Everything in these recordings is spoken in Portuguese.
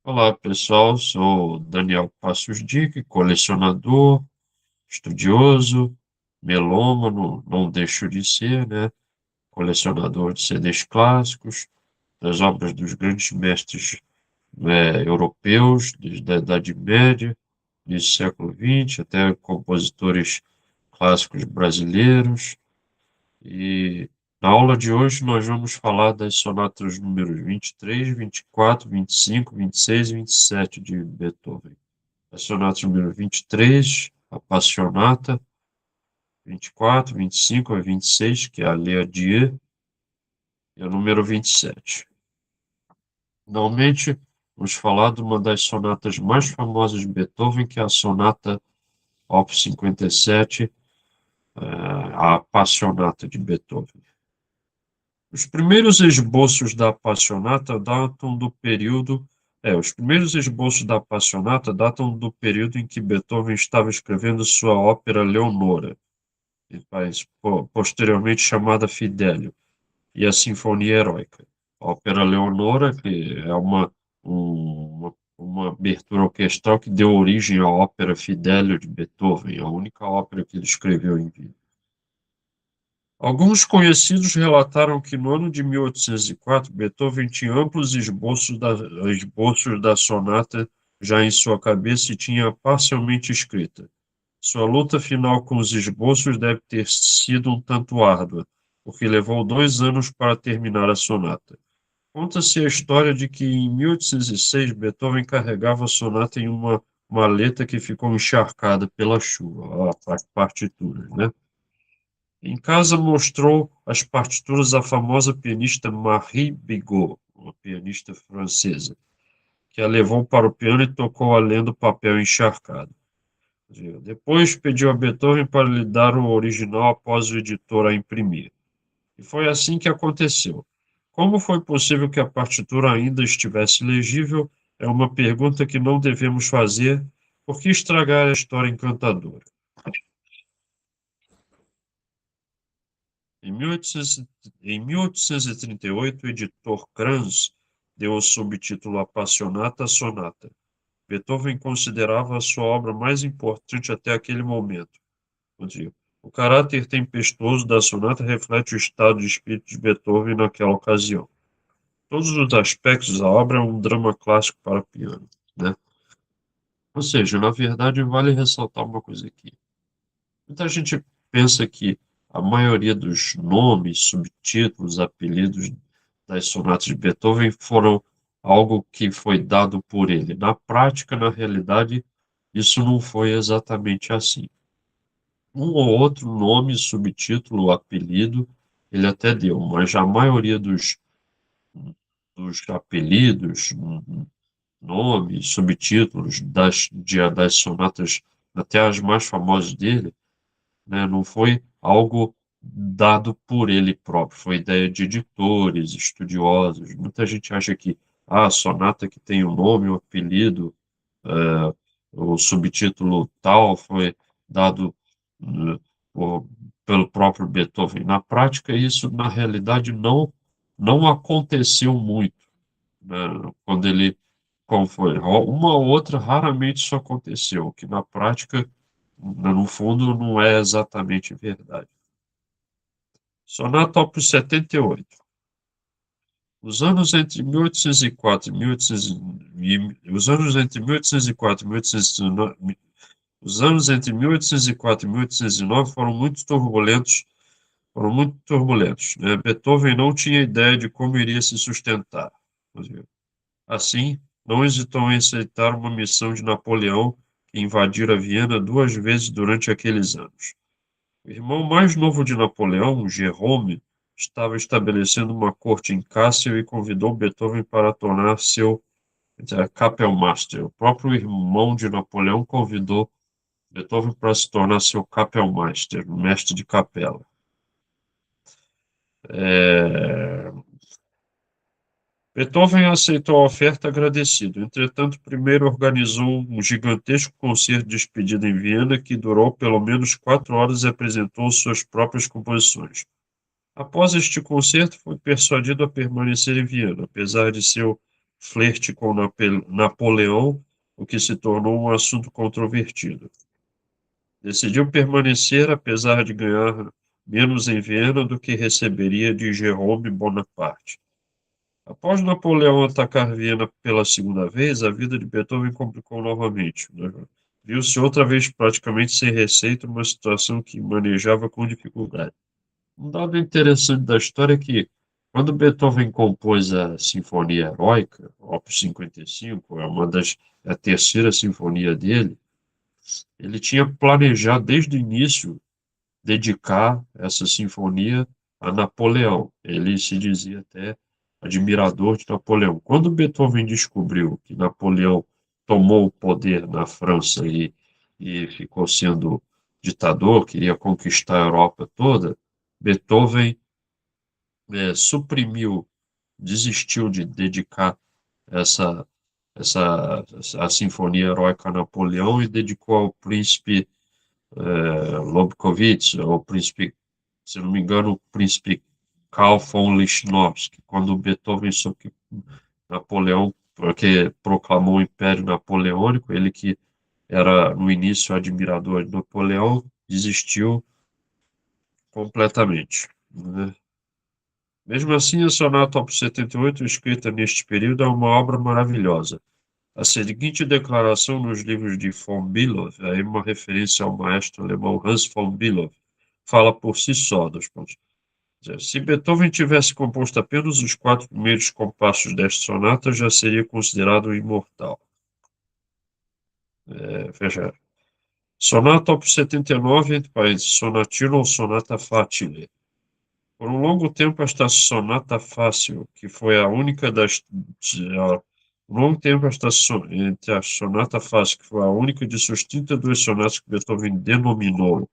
Olá, pessoal. Sou Daniel Passos Dick, colecionador, estudioso, melômano, não deixo de ser, né? Colecionador de CDs clássicos, das obras dos grandes mestres, europeus, desde a Idade Média, do século XX, até compositores clássicos brasileiros. E na aula de hoje nós vamos falar das sonatas números 23, 24, 25, 26 e 27 de Beethoven. A sonata número 23, a Passionata, 24, 25 a 26, que é a Lea Die, e a número 27. Finalmente, vamos falar de uma das sonatas mais famosas de Beethoven, que é a sonata Op. 57, a Passionata de Beethoven. Os primeiros esboços da Passionata datam do período. Os primeiros esboços da Passionata datam do período em que Beethoven estava escrevendo sua ópera Leonora, posteriormente chamada Fidelio, e a Sinfonia Heróica. A ópera Leonora, que é uma abertura orquestral que deu origem à ópera Fidelio de Beethoven, a única ópera que ele escreveu em vida. Alguns conhecidos relataram que no ano de 1804, Beethoven tinha amplos esboços da sonata já em sua cabeça e tinha parcialmente escrita. Sua luta final com os esboços deve ter sido um tanto árdua, porque levou 2 anos para terminar a sonata. Conta-se a história de que em 1806 Beethoven carregava a sonata em uma maleta que ficou encharcada pela chuva, as partituras, né? Em casa mostrou as partituras à famosa pianista Marie Bigot, uma pianista francesa, que a levou para o piano e tocou além do papel encharcado. Depois pediu a Beethoven para lhe dar o original após o editor a imprimir. E foi assim que aconteceu. Como foi possível que a partitura ainda estivesse legível? É uma pergunta que não devemos fazer. Por que estragar a história encantadora? Em 1838, o editor Kranz deu o subtítulo Appassionata Sonata. Beethoven considerava a sua obra mais importante até aquele momento. O caráter tempestuoso da sonata reflete o estado de espírito de Beethoven naquela ocasião. Todos os aspectos da obra é um drama clássico para piano, né? Ou seja, na verdade, vale ressaltar uma coisa aqui. Muita gente pensa que a maioria dos nomes, subtítulos, apelidos das sonatas de Beethoven foram algo que foi dado por ele. Na prática, na realidade, isso não foi exatamente assim. Um ou outro nome, subtítulo, apelido, ele até deu, mas a maioria dos apelidos, nomes, subtítulos das sonatas, até as mais famosas dele, né, não foi algo dado por ele próprio, foi ideia de editores, estudiosos. Muita gente acha que a sonata que tem o nome, o apelido, o subtítulo tal foi dado eh, o- pelo próprio Beethoven. Na prática, isso, na realidade, não aconteceu muito, né? Quando ele, como foi, uma ou outra, raramente isso aconteceu, que na prática, no fundo, não é exatamente verdade. Sonata Opus 78. Os anos entre 1804 e 1800 os anos entre 1804 e 1809 os anos entre 1804 e 1809 foram muito turbulentos, né? Beethoven não tinha ideia de como iria se sustentar. Assim, não hesitou em aceitar uma missão de Napoleão que invadira Viena 2 vezes durante aqueles anos. O irmão mais novo de Napoleão, Jerome, estava estabelecendo uma corte em Cássio e convidou Beethoven para tornar seu Kapellmeister. O próprio irmão de Napoleão convidou Beethoven para se tornar seu Kapellmeister, mestre de capela. É, Beethoven aceitou a oferta agradecido. Entretanto, primeiro organizou um gigantesco concerto de despedida em Viena que durou pelo menos 4 horas e apresentou suas próprias composições. Após este concerto, foi persuadido a permanecer em Viena, apesar de seu flerte com Napoleão, o que se tornou um assunto controvertido. Decidiu permanecer, apesar de ganhar menos em Viena do que receberia de Jérôme Bonaparte. Após Napoleão atacar Viena pela segunda vez, a vida de Beethoven complicou novamente, né? Viu-se outra vez praticamente sem receita, uma situação que manejava com dificuldade. Um dado interessante da história é que, quando Beethoven compôs a Sinfonia Heroica, Opus 55, é a terceira sinfonia dele, ele tinha planejado desde o início dedicar essa sinfonia a Napoleão. Ele se dizia até admirador de Napoleão. Quando Beethoven descobriu que Napoleão tomou o poder na França e ficou sendo ditador, queria conquistar a Europa toda, Beethoven suprimiu, desistiu de dedicar essa, a Sinfonia Heroica a Napoleão e dedicou ao príncipe Lobkowitz, ao príncipe, se não me engano, o príncipe Karl von Lichnowsky, quando Beethoven soube que Napoleão, porque proclamou o Império Napoleônico, ele que era no início admirador de Napoleão, desistiu completamente, né? Mesmo assim, a Sonata Op. 78, escrita neste período, é uma obra maravilhosa. A seguinte declaração nos livros de von Bülow, aí uma referência ao maestro alemão Hans von Bülow, fala por si só, dos pontos. Se Beethoven tivesse composto apenas os quatro primeiros compassos desta sonata, já seria considerado imortal. Veja, Sonata Op. 79, entre parênteses, Sonatino ou Sonata Facile. Por um longo tempo, esta sonata fácil, que foi a única por um longo tempo, entre a sonata fácil, que foi a única de suas 32 sonatas que Beethoven denominou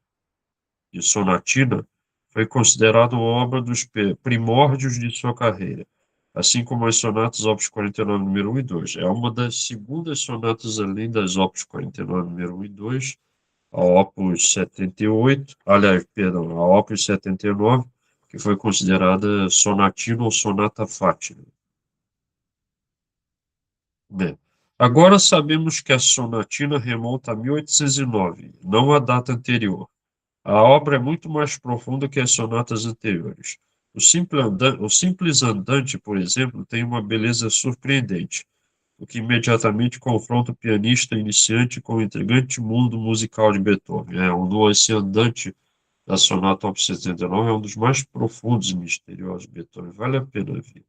de sonatina, foi considerada uma obra dos primórdios de sua carreira, assim como as sonatas Opus 49, número 1 e 2. É uma das segundas sonatas além das Opus 49, número 1 e 2, a Opus 78, aliás, perdão, a Opus 79, que foi considerada sonatina ou sonata fátima. Bem, agora sabemos que a sonatina remonta a 1809, não a data anterior. A obra é muito mais profunda que as sonatas anteriores. O Simples Andante, por exemplo, tem uma beleza surpreendente, o que imediatamente confronta o pianista iniciante com o intrigante mundo musical de Beethoven. Esse Andante da Sonata Op. 79 é um dos mais profundos e misteriosos de Beethoven. Vale a pena ver.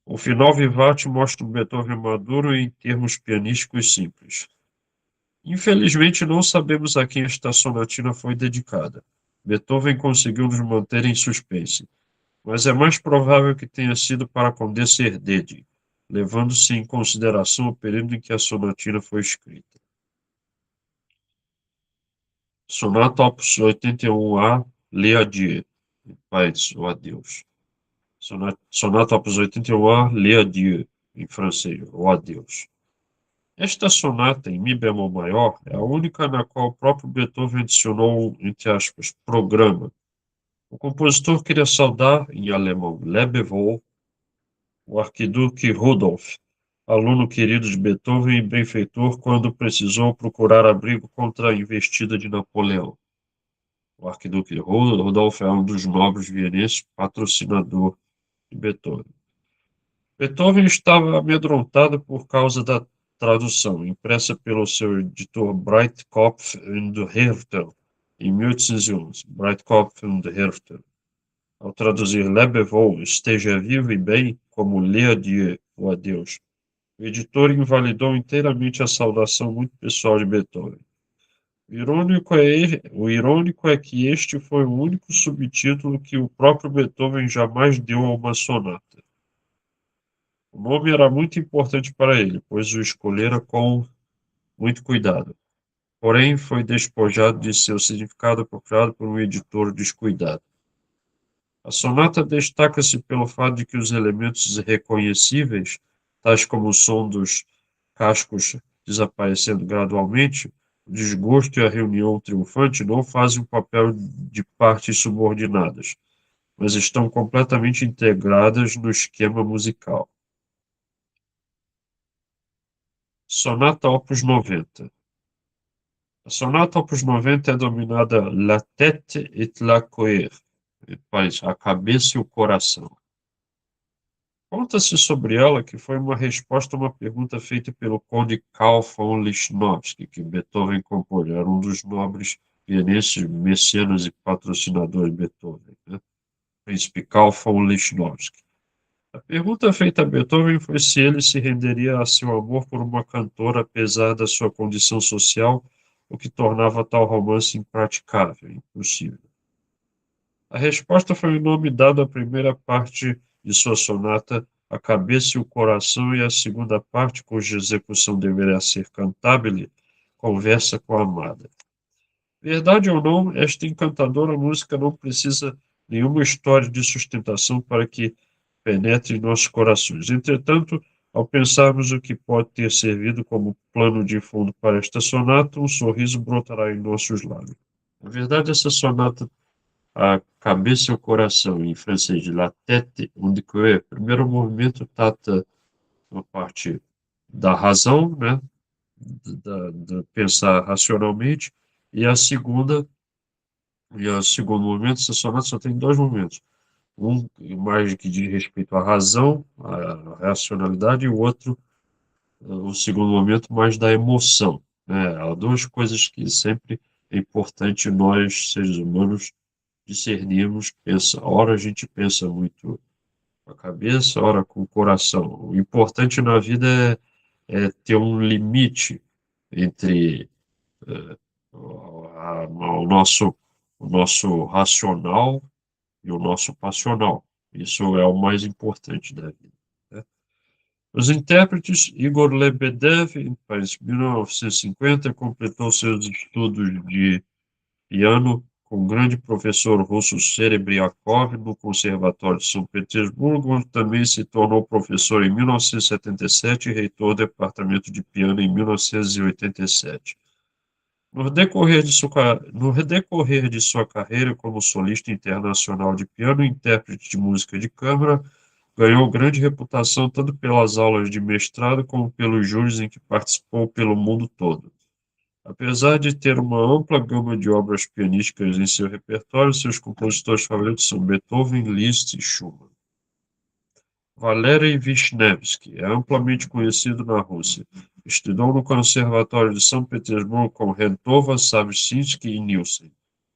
O final vivace mostra um Beethoven maduro em termos pianísticos simples. Infelizmente, não sabemos a quem esta sonatina foi dedicada. Beethoven conseguiu nos manter em suspense, mas é mais provável que tenha sido para a Condessa Erdődy, levando-se em consideração o período em que a sonatina foi escrita. Sonata Op. 81A, Le Adieu, Paz, o Adeus. Sonata Op. 81A, Le Adieu, em francês, o Adeus. Esta sonata em Mi bemol maior é a única na qual o próprio Beethoven adicionou um, entre aspas, programa. O compositor queria saudar, em alemão, Lebewohl, o arquiduque Rudolf, aluno querido de Beethoven e benfeitor quando precisou procurar abrigo contra a investida de Napoleão. O arquiduque Rudolf é um dos nobres vienenses, patrocinador de Beethoven. Beethoven estava amedrontado por causa da tradução, impressa pelo seu editor Breitkopf und Härtel, em 1811. Breitkopf und Härtel. Ao traduzir Lebewohl, esteja vivo e bem, como Le Adieu, o adeus, o editor invalidou inteiramente a saudação muito pessoal de Beethoven. O irônico é que este foi o único subtítulo que o próprio Beethoven jamais deu a uma sonata. O nome era muito importante para ele, pois o escolhera com muito cuidado. Porém, foi despojado de seu significado apropriado por um editor descuidado. A sonata destaca-se pelo fato de que os elementos reconhecíveis, tais como o som dos cascos desaparecendo gradualmente, o desgosto e a reunião triunfante, não fazem o papel de partes subordinadas, mas estão completamente integradas no esquema musical. Sonata Opus 90. A sonata Opus 90 é denominada La Tête et la Coeur, a cabeça e o coração. Conta-se sobre ela que foi uma resposta a uma pergunta feita pelo conde Carl von Lichnowsky, que Beethoven compôs. Era um dos nobres vienenses, mecenas e patrocinadores de Beethoven, né? Príncipe Carl von Lichnowsky. A pergunta feita a Beethoven foi se ele se renderia a seu amor por uma cantora, apesar da sua condição social, o que tornava tal romance impraticável, impossível. A resposta foi o nome dado à primeira parte de sua sonata, A Cabeça e o Coração, e a segunda parte, cuja execução deveria ser cantabile, Conversa com a Amada. Verdade ou não, esta encantadora música não precisa nenhuma história de sustentação para que penetre em nossos corações. Entretanto, ao pensarmos o que pode ter servido como plano de fundo para esta sonata, um sorriso brotará em nossos lábios. Na verdade, essa sonata, A Cabeça e o Coração, em francês, de La Tête et le Cœur, o primeiro movimento trata uma parte da razão, né, de pensar racionalmente, e a segunda, e o segundo movimento, essa sonata só tem dois momentos. Um mais que diz respeito à razão, à racionalidade, e o outro, o segundo momento, mais da emoção, né? Há duas coisas que sempre é importante nós, seres humanos, discernirmos. Ora a gente pensa muito com a cabeça, ora com o coração. O importante na vida é ter um limite entre o nosso racional e o nosso passional. Isso é o mais importante da vida, né? Os intérpretes, Igor Lebedev, em 1950, completou seus estudos de piano com o grande professor russo Serebriakov no Conservatório de São Petersburgo, onde também se tornou professor em 1977 e reitor do departamento de piano em 1987. No decorrer de sua carreira como solista internacional de piano e intérprete de música de câmara, ganhou grande reputação tanto pelas aulas de mestrado como pelos júris em que participou pelo mundo todo. Apesar de ter uma ampla gama de obras pianísticas em seu repertório, seus compositores favoritos são Beethoven, Liszt e Schumann. Valery Vishnevsky é amplamente conhecido na Rússia. Estudou no Conservatório de São Petersburgo com Rentova, Savinsky e Nielsen.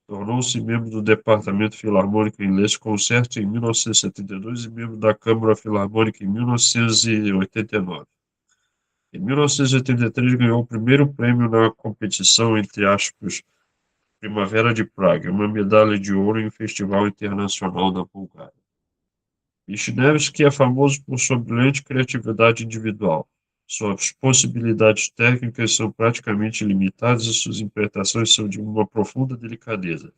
Tornou-se membro do Departamento Filarmônico em Les Concerts em 1972 e membro da Câmara Filarmônica em 1989. Em 1983, ganhou o primeiro prêmio na competição, entre aspas, Primavera de Praga, uma medalha de ouro em um festival internacional na Bulgária. Vishnevsky é famoso por sua brilhante criatividade individual. Suas possibilidades técnicas são praticamente ilimitadas e suas interpretações são de uma profunda delicadeza.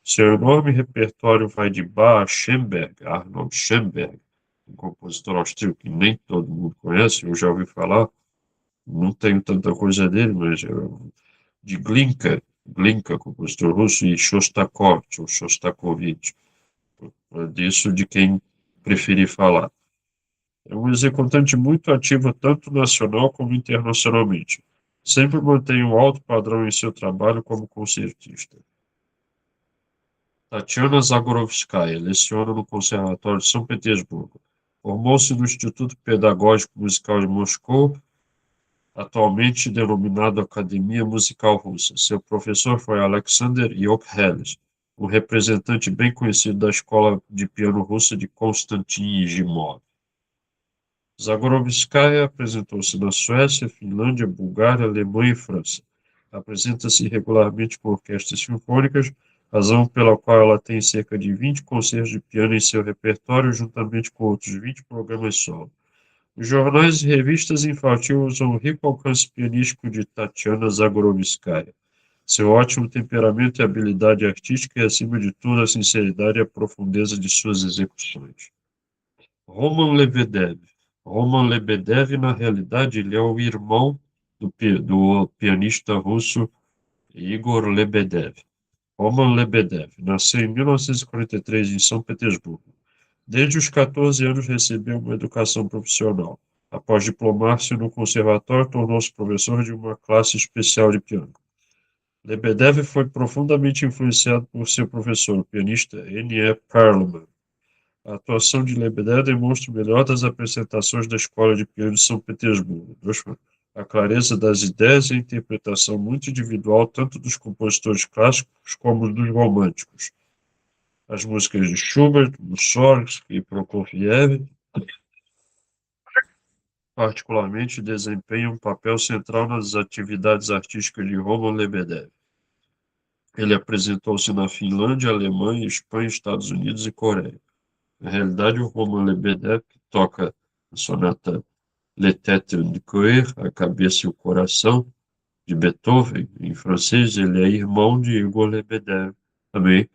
Seu enorme repertório vai de Bach a Schoenberg, Arnold Schoenberg, um compositor austríaco que nem todo mundo conhece, eu já ouvi falar, não tenho tanta coisa dele, mas de Glinka, compositor russo, e Shostakovich, ou Shostakovich, disso de quem preferi falar. É um executante muito ativo tanto nacional como internacionalmente. Sempre mantém um alto padrão em seu trabalho como concertista. Tatiana Zagorovskaya leciona no Conservatório de São Petersburgo. Formou-se no Instituto Pedagógico Musical de Moscou, atualmente denominado Academia Musical Russa. Seu professor foi Alexander Yokhelis, um representante bem conhecido da escola de piano russa de Konstantin Yegimov. Zagorovskaya apresentou-se na Suécia, Finlândia, Bulgária, Alemanha e França. Apresenta-se regularmente com orquestras sinfônicas, razão pela qual ela tem cerca de 20 concertos de piano em seu repertório, juntamente com outros 20 programas solo. Os jornais e revistas infantis usam o rico alcance pianístico de Tatiana Zagorovskaya. Seu ótimo temperamento e habilidade artística e, acima de tudo, a sinceridade e a profundeza de suas execuções. Roman Lebedev. Roman Lebedev, na realidade, ele é o irmão do pianista russo Igor Lebedev. Roman Lebedev nasceu em 1943 em São Petersburgo. Desde os 14 anos recebeu uma educação profissional. Após diplomar-se no conservatório, tornou-se professor de uma classe especial de piano. Lebedev foi profundamente influenciado por seu professor, o pianista N.E. Perelman. A atuação de Lebedev demonstra o melhor das apresentações da Escola de Piano de São Petersburgo. A clareza das ideias e a interpretação muito individual tanto dos compositores clássicos como dos românticos. As músicas de Schubert, Mussorgsky e Prokofiev, particularmente, desempenham um papel central nas atividades artísticas de Roman Lebedev. Ele apresentou-se na Finlândia, Alemanha, Espanha, Estados Unidos e Coreia. Na realidade, o Roman Lebedev, que toca a sonata Le Tête de Coeur, a cabeça e o coração, de Beethoven, em francês, ele é irmão de Igor Lebedev. Também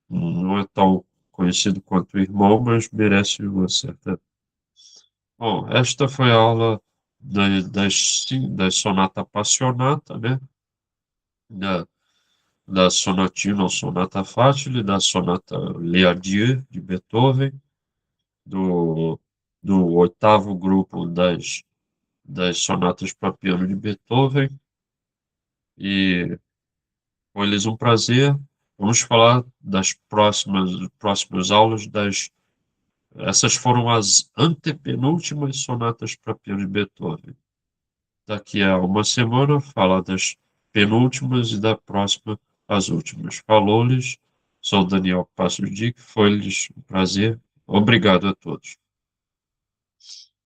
não é tão conhecido quanto o irmão, mas merece uma certa... Bom, esta foi a aula da sonata passionata, né? Da, da sonatina ou sonata facile, da sonata Les Adieux, de Beethoven, do, do oitavo grupo das sonatas para piano de Beethoven. E com eles um prazer. Vamos falar das próximas aulas essas foram as antepenúltimas sonatas para piano de Beethoven. Daqui a uma semana, falar das penúltimas e da próxima, as últimas. Falou-lhes, sou Daniel Passos Dick, foi-lhes um prazer. Obrigado a todos.